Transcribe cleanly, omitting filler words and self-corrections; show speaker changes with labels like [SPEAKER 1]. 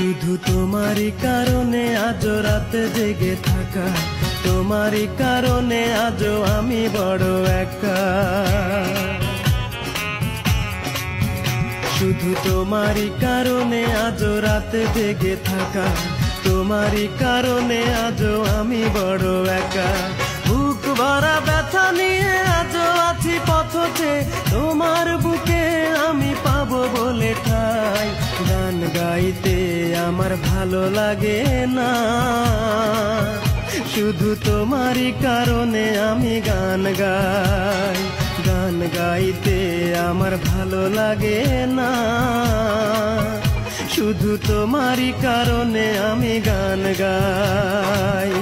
[SPEAKER 1] শুধু তোমারই কারণে আজ রাতে জেগে থাকা, তোমারই কারণে আজও আমি বড় একা। শুধু তোমারই কারণে আজ রাতে জেগে থাকা, তোমারই কারণে আজও আমি বড় একা। বুক ভরা ব্যথা নিয়ে আজও আছি পথে, তোমার বুকে আমি পাবো বলে ঠাই। গান গাইতে আমার ভালো লাগে না, শুধু তোমারই কারণে আমি গান গাই। গান গাইতে আমার ভালো লাগে না, শুধু তোমারই কারণে আমি গান গাই।